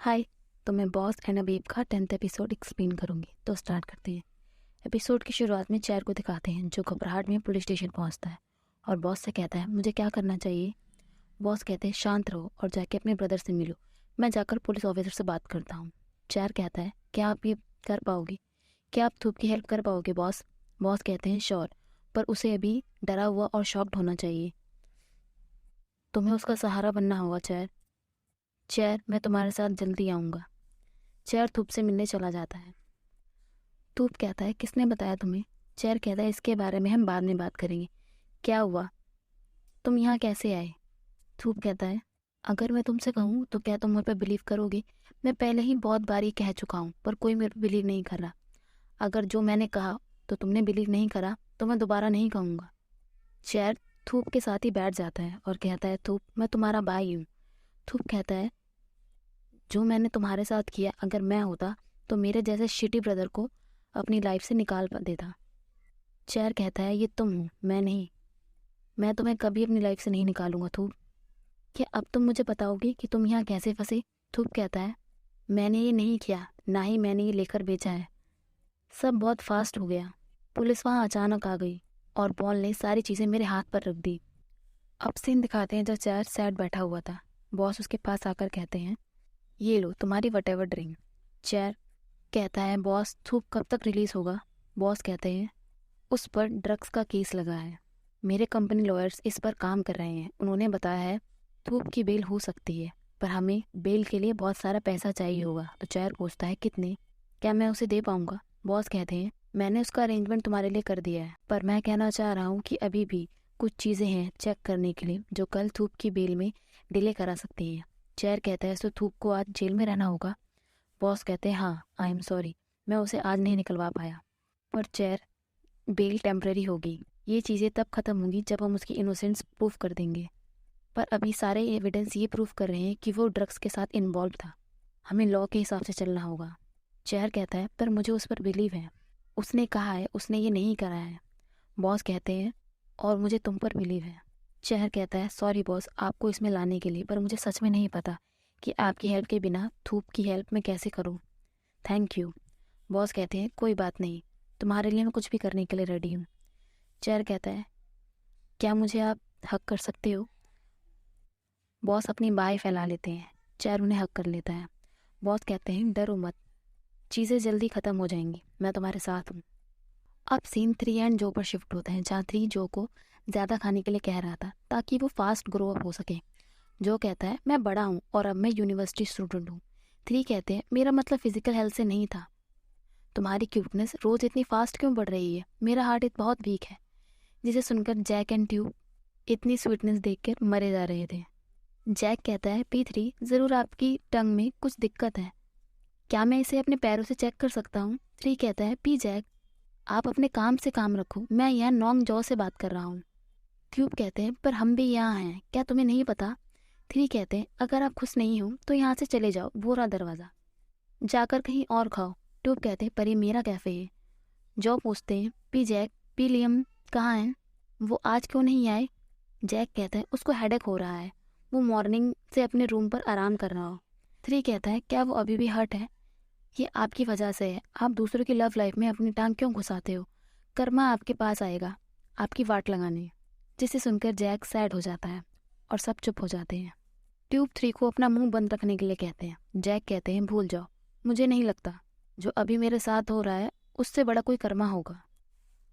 हाय। तो मैं boss and अबीब का 10th एपिसोड एक्सप्लेन करूंगी, तो स्टार्ट करते हैं। एपिसोड की शुरुआत में चेयर को दिखाते हैं जो घबराहट में पुलिस स्टेशन पहुंचता है और बॉस से कहता है मुझे क्या करना चाहिए। बॉस कहते हैं शांत रहो और जाके अपने ब्रदर से मिलो, मैं जाकर पुलिस ऑफिसर से बात करता हूँ। चेयर कहता है क्या आप ये कर पाओगे, क्या आप थूप की हेल्प कर पाओगे बॉस। बॉस कहते हैं श्योर, पर उसे अभी डरा हुआ और शॉक्ड होना चाहिए, तुम्हें उसका सहारा बनना होगा चेयर। चेयर मैं तुम्हारे साथ जल्दी आऊँगा। चेयर थूप से मिलने चला जाता है। थूप कहता है किसने बताया तुम्हें। चेयर कहता है इसके बारे में हम बाद में बात करेंगे, क्या हुआ, तुम यहाँ कैसे आए। थूप कहता है अगर मैं तुमसे कहूँ तो क्या तुम मुझ पर बिलीव करोगे। मैं पहले ही बहुत बार ये कह चुका हूँ पर कोई मेरे पर बिलीव नहीं कर रहा। अगर जो मैंने कहा तो तुमने बिलीव नहीं करा तो मैं दोबारा नहीं कहूँगा। चेयर थूप के साथ ही बैठ जाता है और कहता है थूप मैं तुम्हारा भाई हूँ। थूप कहता है जो मैंने तुम्हारे साथ किया अगर मैं होता तो मेरे जैसे शिटी ब्रदर को अपनी लाइफ से निकाल देता। चेयर कहता है ये तुम हो, मैं नहीं। मैं तुम्हें कभी अपनी लाइफ से नहीं निकालूंगा थूप। क्या अब तुम मुझे बताओगे कि तुम यहाँ कैसे फंसे। थूप कहता है मैंने ये नहीं किया, ना ही मैंने ये लेकर बेचा है। सब बहुत फास्ट हो गया। पुलिस वहाँ अचानक आ गई और बॉल ने सारी चीज़ें मेरे हाथ पर रख दी। अब सीन दिखाते हैं जब चेयर सैड बैठा हुआ था। बॉस उसके पास आकर कहते हैं ये लो तुम्हारी वट एवर ड्रिंक। चेयर कहता है बॉस थूप कब तक रिलीज होगा। बॉस कहते हैं उस पर ड्रग्स का केस लगा है, मेरे कंपनी लॉयर्स इस पर काम कर रहे हैं, उन्होंने बताया है थूप की बेल हो सकती है पर हमें बेल के लिए बहुत सारा पैसा चाहिए होगा। तो चेयर पूछता है कितने, क्या मैं उसे दे पाऊंगा। बॉस कहते हैं मैंने उसका अरेंजमेंट तुम्हारे लिए कर दिया है पर मैं कहना चाह रहा हूँ कि अभी भी कुछ चीज़ें हैं चेक करने के लिए जो कल थूप की बेल में डिले करा सकती हैं। चेयर कहता है सो थूप को आज जेल में रहना होगा। बॉस कहते हैं हाँ आई एम सॉरी, मैं उसे आज नहीं निकलवा पाया। पर चेयर बेल टेम्पररी होगी, ये चीज़ें तब ख़त्म होंगी जब हम उसकी इनोसेंस प्रूफ कर देंगे, पर अभी सारे एविडेंस ये प्रूफ कर रहे हैं कि वो ड्रग्स के साथ इन्वॉल्व था, हमें लॉ के हिसाब से चलना होगा। चेयर कहता है पर मुझे उस पर बिलीव है, उसने कहा है उसने ये नहीं करा है। बॉस कहते हैं और मुझे तुम पर बिलीव है। चेयर कहता है सॉरी बॉस आपको इसमें लाने के लिए, पर मुझे सच में नहीं पता कि आपकी हेल्प के बिना थूप की हेल्प मैं कैसे करूं। Thank you. बॉस कहते हैं कोई बात नहीं, तुम्हारे लिए मैं कुछ भी करने के लिए रेडी हूँ। चेयर कहता है क्या मुझे आप हक कर सकते हो। बॉस अपनी बाहें फैला लेते हैं, चेयर उन्हें हक कर लेता है। बॉस कहते हैं डरो मत, चीज़ें जल्दी ख़त्म हो जाएंगी, मैं तुम्हारे साथ हूँ। अब सीन 3 एंड जो पर शिफ्ट होता है जहाँ 3 जो को ज़्यादा खाने के लिए कह रहा था ताकि वो फास्ट ग्रो अप हो सके। जो कहता है मैं बड़ा हूँ और अब मैं यूनिवर्सिटी स्टूडेंट हूँ। 3 कहते हैं मेरा मतलब फिजिकल हेल्थ से नहीं था, तुम्हारी क्यूटनेस रोज़ इतनी फास्ट क्यों बढ़ रही है, मेरा हार्ट बहुत वीक है। जिसे सुनकर जैक एंड ट्यूब इतनी स्वीटनेस देखकर मरे जा रहे थे। जैक कहता है P3 ज़रूर आपकी टंग में कुछ दिक्कत है, क्या मैं इसे अपने पैरों से चेक कर सकता हूँ। 3 कहता है पी जैक आप अपने काम से काम रखो, मैं यहाँ नॉन्ग जॉ से बात कर रहा हूँ। ट्यूब कहते हैं पर हम भी यहाँ हैं, क्या तुम्हें नहीं पता। 3 कहते हैं अगर आप खुश नहीं हो तो यहाँ से चले जाओ, वो रहा दरवाज़ा, जाकर कहीं और खाओ। ट्यूब कहते हैं पर ये मेरा कैफ़े है। जॉ पूछते हैं पी जैक पी लियम कहाँ हैं, वो आज क्यों नहीं आए। जैक कहता है उसको हेडेक हो रहा है, वो मॉर्निंग से अपने रूम पर आराम कर रहा हो। 3 कहता है क्या वो अभी भी हर्ट है, ये आपकी वजह से है, आप दूसरों की लव लाइफ में अपनी टांग क्यों घुसाते हो, कर्मा आपके पास आएगा आपकी वाट लगाने। जिसे सुनकर जैक सैड हो जाता है और सब चुप हो जाते हैं। ट्यूब 3 को अपना मुंह बंद रखने के लिए कहते हैं। जैक कहते हैं भूल जाओ, मुझे नहीं लगता जो अभी मेरे साथ हो रहा है उससे बड़ा कोई कर्मा होगा,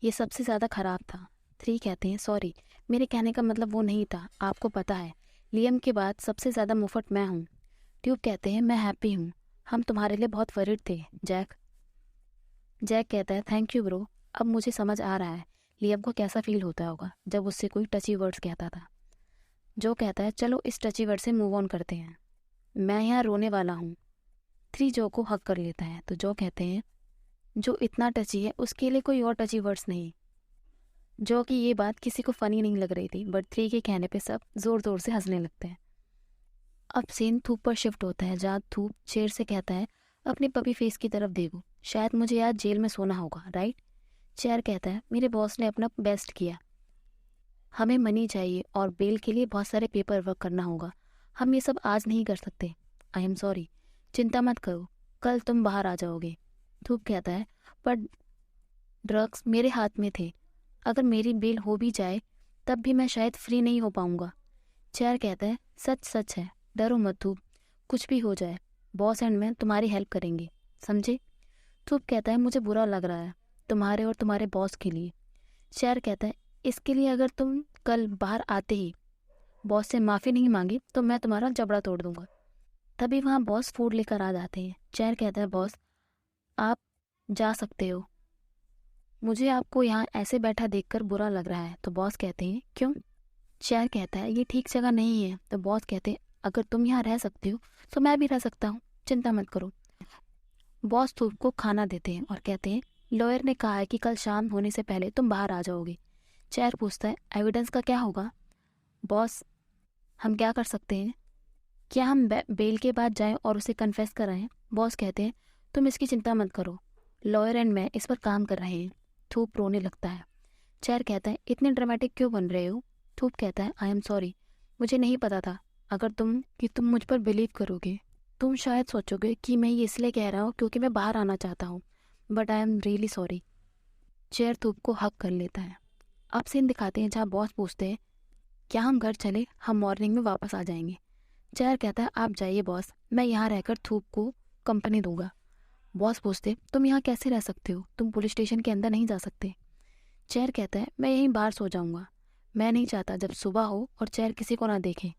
ये सबसे ज़्यादा ख़राब था। 3 कहते हैं सॉरी, मेरे कहने का मतलब वो नहीं था, आपको पता है लियम के बाद सबसे ज़्यादा मुफ्त मैं हूँ। ट्यूब कहते हैं मैं हैप्पी हूँ, हम तुम्हारे लिए बहुत वरिड थे जैक। जैक कहता है थैंक यू ब्रो, अब मुझे समझ आ रहा है लियम को कैसा फील होता होगा जब उससे कोई टची वर्ड्स कहता था। जो कहता है चलो इस टची वर्ड से मूव ऑन करते हैं, मैं यहाँ रोने वाला हूँ। 3 जो को हक कर लेता है तो जो कहते हैं जो इतना टची है उसके लिए कोई और टची वर्ड्स नहीं। जो कि ये बात किसी को फ़नी नहीं लग रही थी बट 3 के कहने पे सब ज़ोर ज़ोर से हंसने लगते हैं। अब सीन थूप पर शिफ्ट होता है जहाँ थूप शेर से कहता है अपने पपी फेस की तरफ देखो, शायद मुझे आज जेल में सोना होगा राइट। शेर कहता है मेरे बॉस ने अपना बेस्ट किया, हमें मनी चाहिए और बेल के लिए बहुत सारे पेपर वर्क करना होगा, हम ये सब आज नहीं कर सकते, आई एम सॉरी। चिंता मत करो, कल तुम बाहर आ जाओगे। धूप कहता है पर ड्रग्स मेरे हाथ में थे, अगर मेरी बेल हो भी जाए तब भी मैं शायद फ्री नहीं हो पाऊंगा। चेयर कहता है सच सच है, डरो मत धूप, कुछ भी हो जाए बॉस एंड मैं तुम्हारी हेल्प करेंगे, समझे। धूप कहता है मुझे बुरा लग रहा है तुम्हारे और तुम्हारे बॉस के लिए। चेयर कहता है इसके लिए अगर तुम कल बाहर आते ही बॉस से माफ़ी नहीं मांगी तो मैं तुम्हारा जबड़ा तोड़ दूंगा। तभी वहाँ बॉस फूड लेकर आ जाते हैं। चेयर कहता है बॉस आप जा सकते हो, मुझे आपको यहाँ ऐसे बैठा देखकर बुरा लग रहा है। तो बॉस कहते हैं क्यों। चेयर कहता है ये ठीक जगह नहीं है। तो बॉस कहते हैं अगर तुम यहाँ रह सकते हो तो मैं भी रह सकता हूँ, चिंता मत करो। बॉस धूप को खाना देते हैं और कहते हैं लॉयर ने कहा है कि कल शाम होने से पहले तुम बाहर आ जाओगे। चेयर पूछता है एविडेंस का क्या होगा। बॉस हम क्या कर सकते हैं, क्या हम बेल के बाद जाएं और उसे कन्फेस कराएं। बॉस कहते हैं तुम इसकी चिंता मत करो, लॉयर एंड मैं इस पर काम कर रहे हैं। धूप रोने लगता है। चेयर कहता है इतने ड्रामेटिक क्यों बन रहे हो। धूप कहता है आई एम सॉरी, मुझे नहीं पता था अगर तुम मुझ पर बिलीव करोगे। तुम शायद सोचोगे कि मैं ये इसलिए कह रहा हूँ क्योंकि मैं बाहर आना चाहता हूँ, but I am really sorry. Chair धूप को हक कर लेता है। अब सीन दिखाते हैं जहाँ बॉस पूछते हैं क्या हम घर चले, हम मॉर्निंग में वापस आ जाएंगे। चेयर कहता है आप जाइए बॉस, मैं यहाँ रहकर धूप को कंपनी दूंगा। बॉस पूछते तुम यहाँ कैसे रह सकते हो, तुम पुलिस स्टेशन के अंदर नहीं जा सकते। चेयर कहता है मैं यहीं बाहर सो जाऊंगा, मैं नहीं चाहता जब सुबह हो और चेयर किसी को ना देखे।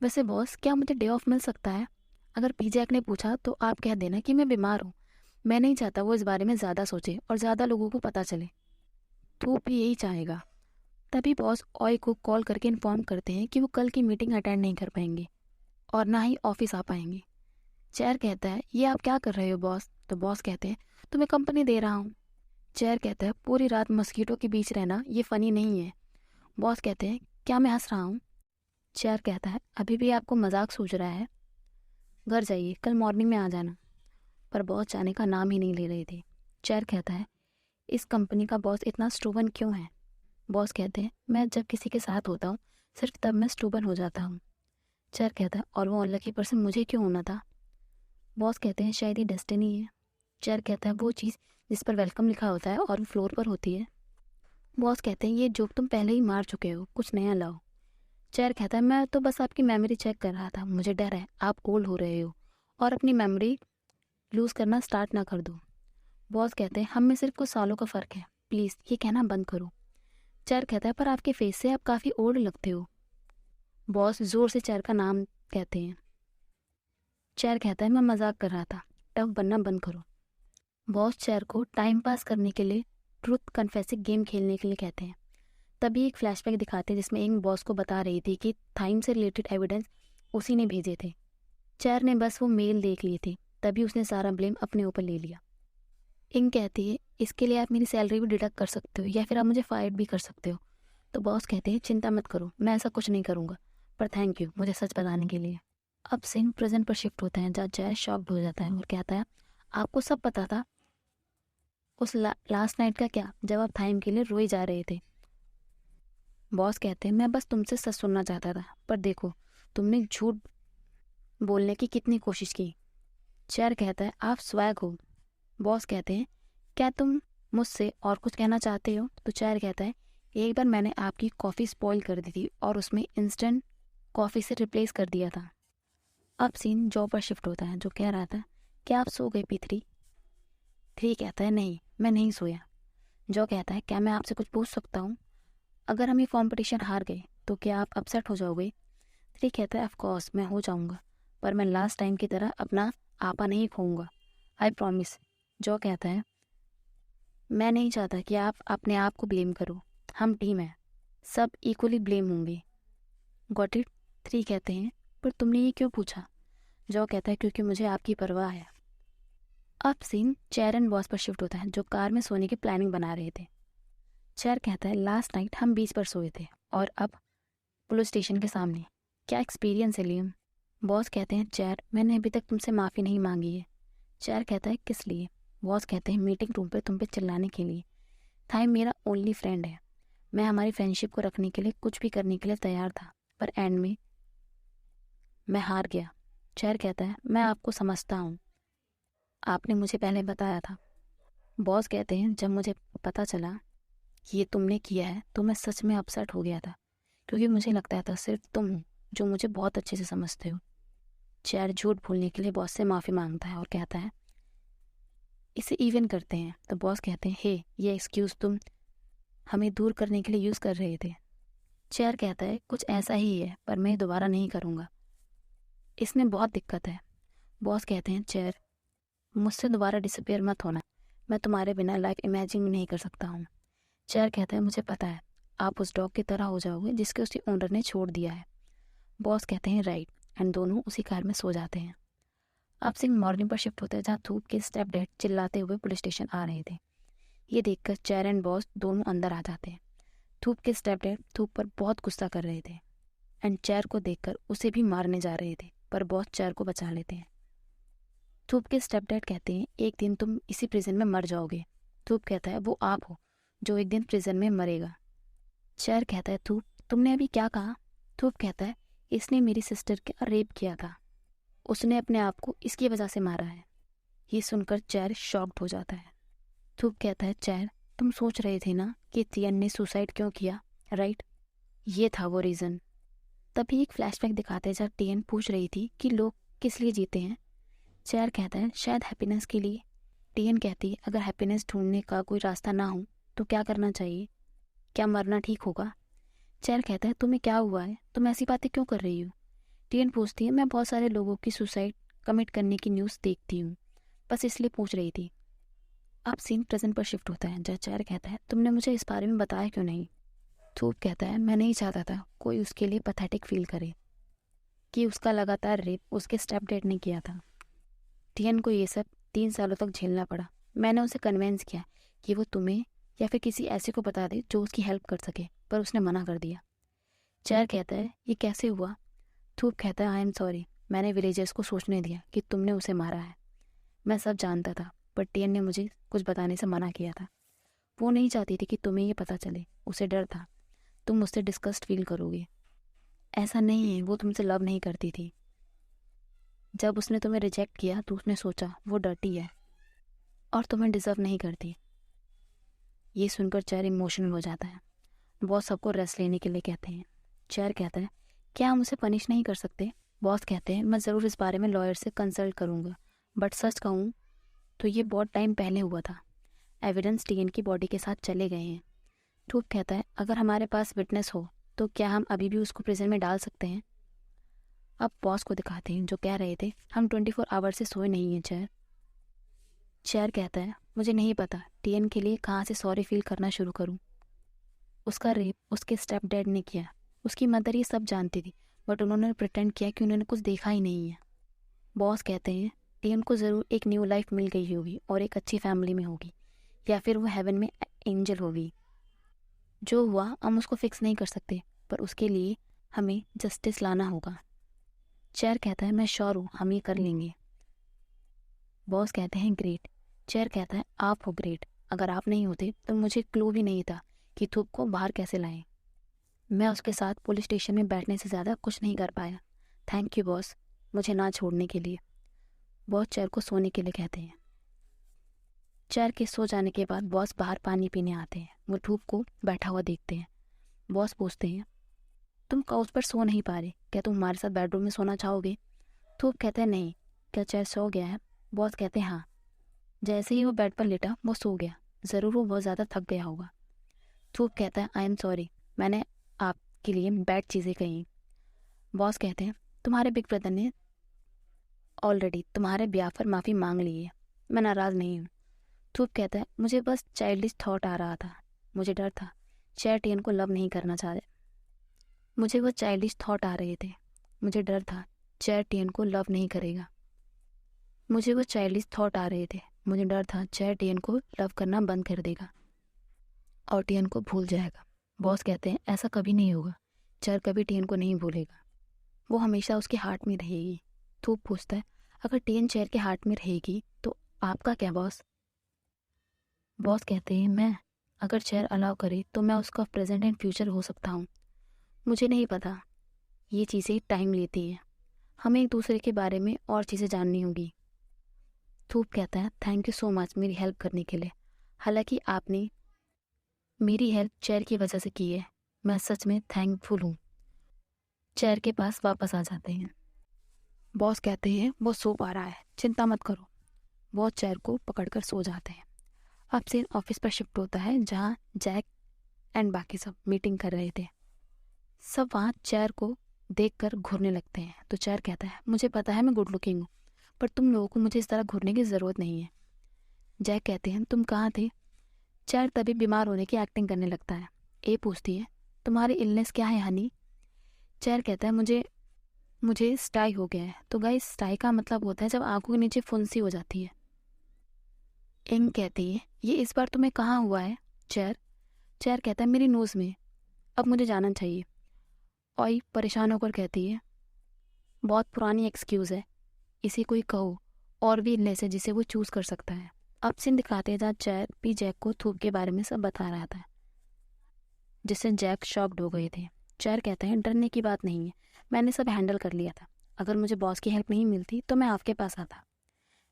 वैसे बॉस क्या मुझे डे ऑफ मिल सकता है। अगर पीजैक ने पूछा तो आप कह देना कि मैं बीमार हूँ, मैं नहीं चाहता वो इस बारे में ज़्यादा सोचे और ज़्यादा लोगों को पता चले। धूप भी यही चाहेगा। तभी बॉस ऑय को कॉल करके इन्फॉर्म करते हैं कि वो कल की मीटिंग अटेंड नहीं कर पाएंगे और ना ही ऑफिस आ पाएंगे। चेयर कहता है ये आप क्या कर रहे हो बॉस। तो बॉस कहते हैं तुम्हें कंपनी दे रहा हूँ। चेयर कहता है पूरी रात मस्कीटों के बीच रहना ये फ़नी नहीं है। बॉस कहते हैं क्या मैं हंस रहा हूँ। चेयर कहता है अभी भी आपको मजाक सूझ रहा है, घर जाइए कल मॉर्निंग में आ जाना। पर बॉस जाने का नाम ही नहीं ले रहे थे। चेयर कहता है इस कंपनी का बॉस इतना स्टूबन क्यों है। बॉस कहते हैं मैं जब किसी के साथ होता हूँ सिर्फ तब मैं स्टूबन हो जाता हूँ। चेयर कहता है और वो अनलकी पर्सन मुझे क्यों होना था। बॉस कहते हैं शायद ये डेस्टिनी है। चेयर कहता है वो चीज़ जिस पर वेलकम लिखा होता है और वो फ्लोर पर होती है। बॉस कहते हैं ये जोक तुम पहले ही मार चुके हो, कुछ नया लाओ। चेयर कहता है मैं तो बस आपकी मेमोरी चेक कर रहा था, मुझे डर है आप ओल्ड हो रहे हो और अपनी मेमोरी लूज़ करना स्टार्ट ना कर दो। बॉस कहते हैं हम में सिर्फ कुछ सालों का फ़र्क है, प्लीज़ ये कहना बंद करो। चेयर कहता है पर आपके फेस से आप काफ़ी ओल्ड लगते हो। बॉस ज़ोर से चेयर का नाम कहते हैं। चेयर कहता है मैं मजाक कर रहा था, टफ बनना बंद करो। बॉस चेयर को टाइम पास करने के लिए ट्रुथ कन्फेसिंग गेम खेलने के लिए कहते हैं। तभी एक फ्लैशबैक दिखाते हैं जिसमें एक बॉस को बता रही थी कि टाइम से रिलेटेड एविडेंस उसी ने भेजे थे। चेयर ने बस वो मेल देख लिए थे, तभी उसने सारा ब्लेम अपने ऊपर ले लिया। इंग कहती है इसके लिए आप मेरी सैलरी भी डिडक्ट कर सकते हो या फिर आप मुझे फायर भी कर सकते हो। तो बॉस कहते हैं चिंता मत करो, मैं ऐसा कुछ नहीं करूँगा, पर थैंक यू मुझे सच बताने के लिए। अब सीन प्रेजेंट पर शिफ्ट होता है जहाँ जय शॉक्ड हो जाता है और कहता है आपको सब पता था उस लास्ट नाइट का क्या, जब आप टाइम के लिए रोए जा रहे थे। बॉस कहते हैं मैं बस तुमसे सच सुनना चाहता था, पर देखो तुमने झूठ बोलने की कितनी कोशिश की। चेयर कहता है आप स्वैग हो। बॉस कहते हैं क्या तुम मुझसे और कुछ कहना चाहते हो। तो चेयर कहता है एक बार मैंने आपकी कॉफ़ी स्पॉइल कर दी थी और उसमें इंस्टेंट कॉफ़ी से रिप्लेस कर दिया था। अब सीन जॉब पर शिफ्ट होता है जो कह रहा था क्या आप सो गए P3। थ्री कहता है नहीं मैं नहीं सोया। जो कहता है क्या मैं आपसे कुछ पूछ सकता हूँ, अगर हम ये कॉम्पिटिशन हार गए तो क्या आप अपसेट हो जाओगे। थ्री कहता है ऑफ कोर्स मैं हो जाऊँगा, पर मैं लास्ट टाइम की तरह अपना आपा नहीं खोऊंगा, आई प्रॉमिस। जो कहता है मैं नहीं चाहता कि आप अपने आप को ब्लेम करो, हम टीम हैं, सब इक्वली ब्लेम होंगे। Got it. थ्री कहते हैं पर तुमने ये क्यों पूछा। जो कहता है क्योंकि मुझे आपकी परवाह है। अब सीन चेयर एंड बॉस पर शिफ्ट होता है जो कार में सोने की प्लानिंग बना रहे थे। चेयर कहता है लास्ट नाइट हम बीच पर सोए थे और अब पुलिस स्टेशन के सामने, क्या एक्सपीरियंस है लियम। बॉस कहते हैं चेयर मैंने अभी तक तुमसे माफ़ी नहीं मांगी है। चेयर कहता है किस लिए। बॉस कहते हैं मीटिंग रूम पे तुम पे चिल्लाने के लिए। टाइम मेरा ओनली फ्रेंड है, मैं हमारी फ्रेंडशिप को रखने के लिए कुछ भी करने के लिए तैयार था, पर एंड में मैं हार गया। चेयर कहता है मैं आपको समझता हूँ, आपने मुझे पहले बताया था। बॉस कहते हैं जब मुझे पता चला कि ये तुमने किया है तो मैं सच में अपसेट हो गया था, क्योंकि मुझे लगता था सिर्फ तुम हो जो मुझे बहुत अच्छे से समझते हो। चेयर झूठ बोलने के लिए बॉस से माफ़ी मांगता है और कहता है इसे इवन करते हैं। तो बॉस कहते हैं हे, ये एक्सक्यूज़ तुम हमें दूर करने के लिए यूज़ कर रहे थे। चेयर कहता है कुछ ऐसा ही है, पर मैं दोबारा नहीं करूँगा, इसमें बहुत दिक्कत है। बॉस कहते हैं चेयर, मुझसे दोबारा डिसअपियर मत होना, मैं तुम्हारे बिना लाइफ इमेजिन नहीं कर सकता हूँ। चेयर कहता है मुझे पता है, आप उस डॉग की तरह हो जाओगे जिसके उसके ओनर ने छोड़ दिया है। बॉस कहते हैं राइट, एंड दोनों उसी कार में सो जाते हैं। अब सिंह मॉर्निंग पर शिफ्ट होता है जहाँ थूप के स्टेप डैड चिल्लाते हुए पुलिस स्टेशन आ रहे थे। ये देखकर चेयर एंड बॉस दोनों अंदर आ जाते हैं। थूप के स्टेप डैड थूप पर बहुत गुस्सा कर रहे थे एंड चेयर को देखकर उसे भी मारने जा रहे थे, पर बॉस चेयर को बचा लेते हैं। थूप के स्टेप डैड कहते हैं एक दिन तुम इसी प्रिजन में मर जाओगे। थूप कहता है वो आप हो जो एक दिन प्रिजन में मरेगा। चेयर कहता है थूप, तुमने अभी क्या कहा? थूप कहता है इसने मेरी सिस्टर का रेप किया था, उसने अपने आप को इसकी वजह से मारा है। ये सुनकर चेयर शॉक्ड हो जाता है। थूप कहता है चेयर, तुम सोच रहे थे ना कि टियन ने सुसाइड क्यों किया, राइट? ये था वो रीज़न। तभी एक फ्लैशबैक दिखाते हैं जब टियन पूछ रही थी कि लोग किस लिए जीते हैं। चेयर कहता है शायद हैप्पीनेस के लिए। टियन कहती है अगर हैप्पीनेस ढूंढने का कोई रास्ता ना हो तो क्या करना चाहिए? क्या मरना ठीक होगा? चेयर कहता है तुम्हें क्या हुआ है, तुम ऐसी बातें क्यों कर रही हो? टियन पूछती है मैं बहुत सारे लोगों की सुसाइड कमिट करने की न्यूज़ देखती हूँ, बस इसलिए पूछ रही थी। अब सीन प्रेजेंट पर शिफ्ट होता है जहाँ चेयर कहता है तुमने मुझे इस बारे में बताया क्यों नहीं? थूप कहता है मैं नहीं चाहता था कोई उसके लिए पैथेटिक फील करे कि उसका लगातार रेप उसके स्टेप डैड ने किया था। टियन को ये सब 3 सालों तक झेलना पड़ा। मैंने उसे कन्विंस किया कि वो तुम्हें या फिर किसी ऐसे को बता दे जो उसकी हेल्प कर सके, पर उसने मना कर दिया। चेयर कहता है ये कैसे हुआ? थूप कहता है आई एम सॉरी, मैंने विलेजर्स को सोचने दिया कि तुमने उसे मारा है। मैं सब जानता था, पर टियन ने मुझे कुछ बताने से मना किया था। वो नहीं चाहती थी कि तुम्हें ये पता चले, उसे डर था तुम मुझसे डिस्कस्ड फील करोगे। ऐसा नहीं है, वो तुमसे लव नहीं करती थी। जब उसने तुम्हें रिजेक्ट किया तो उसने सोचा वो डर्टी है और तुम्हें डिजर्व नहीं करती। ये सुनकर चेयर इमोशनल हो जाता है। बॉस सबको रेस्ट लेने के लिए कहते हैं। चेयर कहता है क्या हम उसे पनिश नहीं कर सकते? बॉस कहते हैं मैं ज़रूर इस बारे में लॉयर से कंसल्ट करूँगा, बट सच कहूँ तो ये बहुत टाइम पहले हुआ था। एविडेंस टीएन की बॉडी के साथ चले गए हैं। ठूप कहता है अगर हमारे पास विटनेस हो तो क्या हम अभी भी उसको प्रिजन में डाल सकते हैं? अब बॉस को दिखाते हैं जो कह रहे थे हम 24 आवर से सोए नहीं हैं चेयर। चेयर कहता है मुझे नहीं पता टीएन के लिए कहाँ से सॉरी फील करना शुरू करूँ। उसका रेप उसके स्टेप डैड ने किया, उसकी मदर ये सब जानती थी, बट उन्होंने प्रिटेंड किया कि उन्होंने कुछ देखा ही नहीं है। बॉस कहते हैं टीएन को ज़रूर एक न्यू लाइफ मिल गई होगी और एक अच्छी फैमिली में होगी, या फिर वो हेवन में एंजल होगी। जो हुआ हम उसको फिक्स नहीं कर सकते, पर उसके लिए हमें जस्टिस लाना होगा। चेयर कहता है मैं श्योर हूँ हम ये कर लेंगे। बॉस कहते हैं ग्रेट। चेयर कहता है आप हो ग्रेट, अगर आप नहीं होते तो मुझे क्लू भी नहीं था कि थूप को बाहर कैसे लाएं। मैं उसके साथ पुलिस स्टेशन में बैठने से ज़्यादा कुछ नहीं कर पाया। थैंक यू बॉस, मुझे ना छोड़ने के लिए। बॉस चेयर को सोने के लिए कहते हैं। चेयर के सो जाने के बाद बॉस बाहर पानी पीने आते हैं। वो धूप को बैठा हुआ देखते हैं। बॉस पूछते हैं तुम काउच पर सो नहीं पा रहे, क्या तुम हमारे साथ बेडरूम में सोना चाहोगे? धूप कहते हैं नहीं। क्या चेयर सो गया है? बॉस कहते हैं हाँ। जैसे ही वो बेड पर लेटा वो सो गया, ज़रूर वो बहुत ज़्यादा थक गया होगा। धूप कहता है आई एम सॉरी, मैंने आपके लिए बैड चीज़ें कही। बॉस कहते हैं तुम्हारे बिग ब्रदर ने ऑलरेडी तुम्हारे ब्याह पर माफ़ी मांग ली है, मैं नाराज़ नहीं हूँ। धूप कहता है मुझे बस चाइल्डिश थॉट आ रहा था, मुझे डर था चेयर टियन को लव नहीं करना चाहते। मुझे वो चाइल्डिश थॉट आ रहे थे, मुझे डर था चेयर टियन को लव नहीं करेगा। मुझे वो चाइल्डिश थॉट आ रहे थे, मुझे डर था चेयर टियन को लव करना बंद कर देगा और टियन को भूल जाएगा। बॉस कहते हैं ऐसा कभी नहीं होगा, चेयर कभी टियन को नहीं भूलेगा, वो हमेशा उसके हार्ट में रहेगी। धूप पूछता है अगर टियन चेयर के हार्ट में रहेगी तो आपका क्या बॉस? बॉस कहते हैं मैं, अगर चेयर अलाउ करे तो मैं उसका प्रेजेंट एंड फ्यूचर हो सकता हूँ। मुझे नहीं पता, ये चीज़ें टाइम लेती हैं, हमें एक दूसरे के बारे में और चीज़ें जाननी होगी। थूप कहता है, थैंक यू सो मच मेरी हेल्प करने के लिए। हालांकि आपने मेरी हेल्प चेयर की वजह से की है, मैं सच में थैंकफुल हूँ। चेयर के पास वापस आ जाते हैं। बॉस कहते हैं वो सो पा रहा है, चिंता मत करो। बॉस चेयर को पकड़कर सो जाते हैं। अब सीन ऑफिस पर शिफ्ट होता है जहाँ जैक एंड बाकी सब मीटिंग कर रहे थे। सब वहाँ चेयर को देखकर घूरने लगते हैं। तो चेयर कहता है, मुझे पता है मैं गुड लुकिंग हूँ, पर तुम लोगों को मुझे इस तरह घूरने की ज़रूरत नहीं है। जैक कहते हैं, तुम कहाँ थे? चेयर तभी बीमार होने की एक्टिंग करने लगता है। ए पूछती है, तुम्हारी इलनेस क्या है हनी? चेयर कहता है, मुझे स्टाई हो गया है। तो गाइस, स्टाई का मतलब होता है जब आंखों के नीचे फुंसी हो जाती है। इंग कहती है, ये इस बार तुम्हें कहाँ हुआ है? चेयर कहता है, मेरी नोज़ में। अब मुझे जाना चाहिए। ओई परेशान होकर कहती है, बहुत पुरानी एक्सक्यूज़ है, इसे कोई कहो और भी इलनेस है जिसे वो चूज़ कर सकता है। अब सीन दिखाते हैं जहाँ चेयर भी जैक को थूक के बारे में सब बता रहा था, जिससे जैक शॉक्ड हो गए थे। चेयर कहते हैं, डरने की बात नहीं है, मैंने सब हैंडल कर लिया था। अगर मुझे बॉस की हेल्प नहीं मिलती तो मैं आपके पास आता।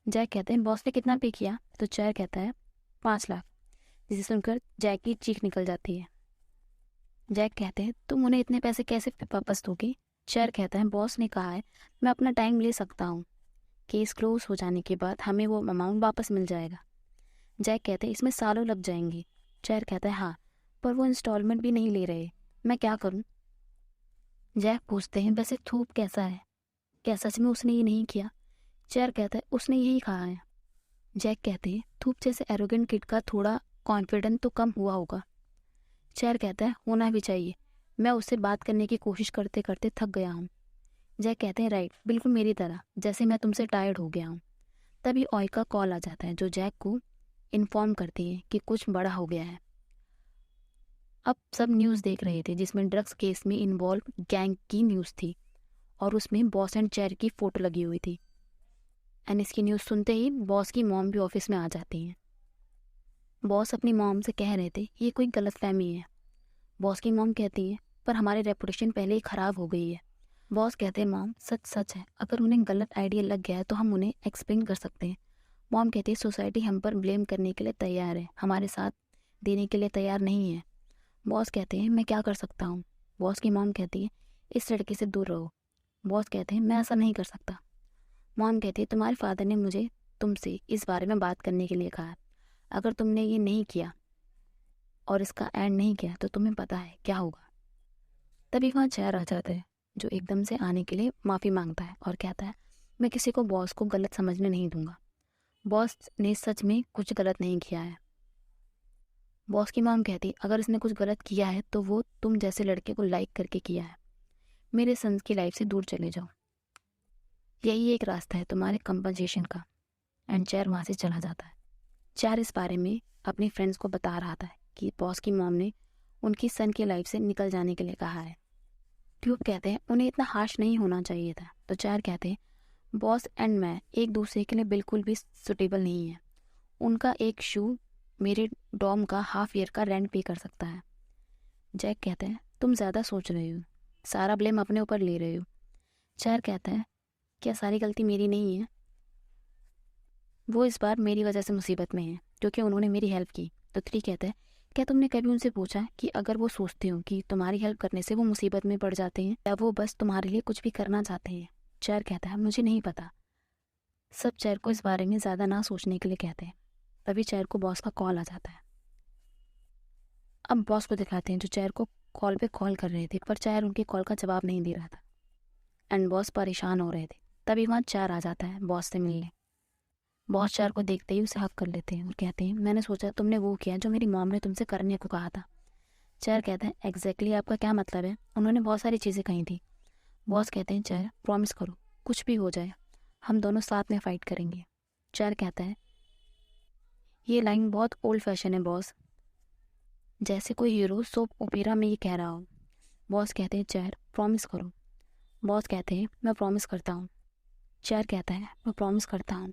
जैक कहते हैं, बॉस ने कितना पे किया? तो चेयर कहता है, 5 लाख। जिसे सुनकर जैक की चीख निकल जाती है। जैक कहते हैं, तुम उन्हें इतने पैसे कैसे वापस दोगे? चेयर कहता है, बॉस ने कहा है मैं अपना टाइम ले सकता हूँ, केस क्लोज हो जाने के बाद हमें वो अमाउंट वापस मिल जाएगा। जैक कहते हैं, इसमें सालों लग जाएंगे। चेयर कहता है, हाँ, पर वो इंस्टॉलमेंट भी नहीं ले रहे, मैं क्या करूँ? जैक पूछते हैं, वैसे थूप कैसा है, क्या सच में उसने ये नहीं किया? चेयर कहता है, उसने यही कहा है। जैक कहते हैं, थूप जैसे एरोगेंट किड का थोड़ा कॉन्फिडेंट तो कम हुआ होगा। चेयर कहता है, होना भी चाहिए, मैं उससे बात करने की कोशिश करते करते थक गया हूँ। जैक कहते हैं, राइट, बिल्कुल मेरी तरह, जैसे मैं तुमसे टायर्ड हो गया हूँ। तभी ऑय का कॉल आ जाता है जो जैक को इन्फॉर्म करती है कि कुछ बड़ा हो गया है। अब सब न्यूज़ देख रहे थे जिसमें ड्रग्स केस में इन्वॉल्व गैंग की न्यूज़ थी और उसमें बॉस एंड चेयर की फ़ोटो लगी हुई थी। एंड इसकी न्यूज़ सुनते ही बॉस की मॉम भी ऑफिस में आ जाती हैं। बॉस अपनी मॉम से कह रहे थे, ये कोई गलतफहमी है। बॉस की मॉम कहती है, पर हमारी रेपुटेशन पहले ही ख़राब हो गई है। बॉस कहते हैं, मॉम सच सच है, अगर उन्हें गलत आइडिया लग गया है तो हम उन्हें एक्सप्लेन कर सकते हैं। मॉम कहती है, सोसाइटी हम पर ब्लेम करने के लिए तैयार है, हमारे साथ देने के लिए तैयार नहीं है। बॉस कहते हैं, मैं क्या कर सकता हूँ? बॉस की मॉम कहती है, इस लड़के से दूर रहो। बॉस कहते हैं, मैं ऐसा नहीं कर सकता। मॉम कहती है, तुम्हारे फादर ने मुझे तुमसे इस बारे में बात करने के लिए कहा है। अगर तुमने ये नहीं किया और इसका एंड नहीं किया तो तुम्हें पता है क्या होगा। तभी वहाँ चेयर आ जाता है जो एकदम से आने के लिए माफ़ी मांगता है और कहता है, मैं किसी को बॉस को गलत समझने नहीं दूंगा। बॉस ने सच में कुछ गलत नहीं किया है। बॉस की मॉम कहती, अगर इसने कुछ गलत किया है तो वो तुम जैसे लड़के को लाइक करके किया है। मेरे सन्स की लाइफ से दूर चले जाओ, यही एक रास्ता है तुम्हारे कंपनसेशन का। एंड चेयर वहाँ से चला जाता है। चेयर इस बारे में अपनी फ्रेंड्स को बता रहा था कि बॉस की मॉम ने उनकी सन की लाइफ से निकल जाने के लिए कहा है। ट्यूब कहते हैं, उन्हें इतना हार्श नहीं होना चाहिए था। तो चेयर कहते हैं, बॉस एंड मैं एक दूसरे के लिए बिल्कुल भी सुटेबल नहीं है। उनका एक शू मेरे डॉम का हाफ ईयर का रेंट पे कर सकता है। जैक कहते हैं, तुम ज़्यादा सोच रहे हो, सारा ब्लेम अपने ऊपर ले रहे हो। चेयर कहता है, क्या सारी गलती मेरी नहीं है? वो इस बार मेरी वजह से मुसीबत में है क्योंकि उन्होंने मेरी हेल्प की। तो 3 कहता है, क्या तुमने कभी उनसे पूछा कि अगर वो सोचते हो कि तुम्हारी हेल्प करने से वो मुसीबत में पड़ जाते हैं या वो बस तुम्हारे लिए कुछ भी करना चाहते हैं? चेयर कहता है, मुझे नहीं पता। सब चेयर को इस बारे में ज़्यादा ना सोचने के लिए कहते हैं। तभी चेयर को बॉस का कॉल आ जाता है। अब बॉस को दिखाते हैं जो चेयर को कॉल पे कॉल कर रहे थे, पर चेयर उनके कॉल का जवाब नहीं दे रहा था एंड बॉस परेशान हो रहे थे। तभी वहाँ चेयर आ जाता है बॉस से मिलने। बॉस चेयर को देखते ही उसे हक कर लेते हैं और कहते हैं, मैंने सोचा तुमने वो किया जो मेरी मॉम ने तुमसे करने को कहा था। चेयर कहते हैं, एग्जैक्टली आपका क्या मतलब है? उन्होंने बहुत सारी चीज़ें कही थी। बॉस कहते हैं, चेयर प्रॉमिस करो, कुछ भी हो जाए हम दोनों साथ में फ़ाइट करेंगे। चेयर कहता है, ये लाइन बहुत ओल्ड फैशन है बॉस, जैसे कोई हीरो सोप ओपेरा में ये कह रहा हो। बॉस कहते हैं, चेयर प्रॉमिस करो। बॉस कहते हैं, मैं प्रॉमिस करता हूँ। चेयर कहता है, मैं प्रॉमिस करता हूँ,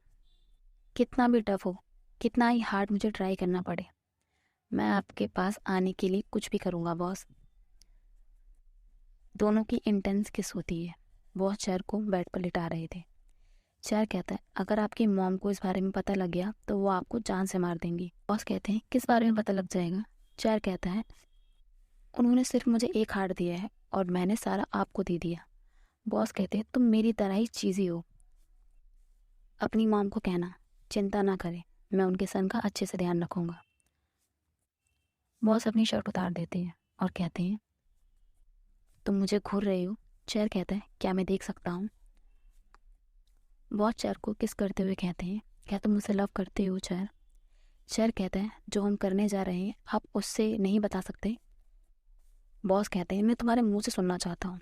कितना भी टफ हो, कितना ही हार्ड मुझे ट्राई करना पड़े, मैं आपके पास आने के लिए कुछ भी करूँगा बॉस। दोनों की इंटेंस किस होती है। बॉस चेयर को बेड पर लिटा रहे थे। चेयर कहता है, अगर आपकी मॉम को इस बारे में पता लग गया तो वो आपको जान से मार देंगी। बॉस कहते हैं, किस बारे में पता लग जाएगा? चेयर कहता है, उन्होंने सिर्फ मुझे एक हार्ट दिया है और मैंने सारा आपको दे दिया। बॉस कहते हैं, तुम मेरी तरह ही चीज़ी हो। अपनी मॉम को कहना चिंता ना करें, मैं उनके सन का अच्छे से ध्यान रखूंगा। बॉस अपनी शर्ट उतार देते हैं और कहते हैं, तुम मुझे घूर रहे हो? चेयर कहता है, क्या मैं देख सकता हूँ? बॉस चेयर को किस करते हुए कहते हैं, क्या तुम मुझसे लव करते हो चेयर? चेयर कहता है, जो हम करने जा रहे हैं आप उससे नहीं बता सकते? बॉस कहते हैं, मैं तुम्हारे मुंह से सुनना चाहता हूँ।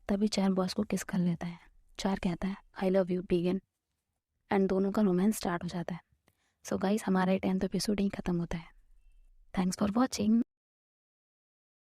तभी चेयर बॉस को किस कर लेता है। चेयर कहता है, I love you begin, and दोनों का रोमांस स्टार्ट हो जाता है। सो गाइस, हमारा 10th एपिसोड यहीं ख़त्म होता है। Thanks for watching.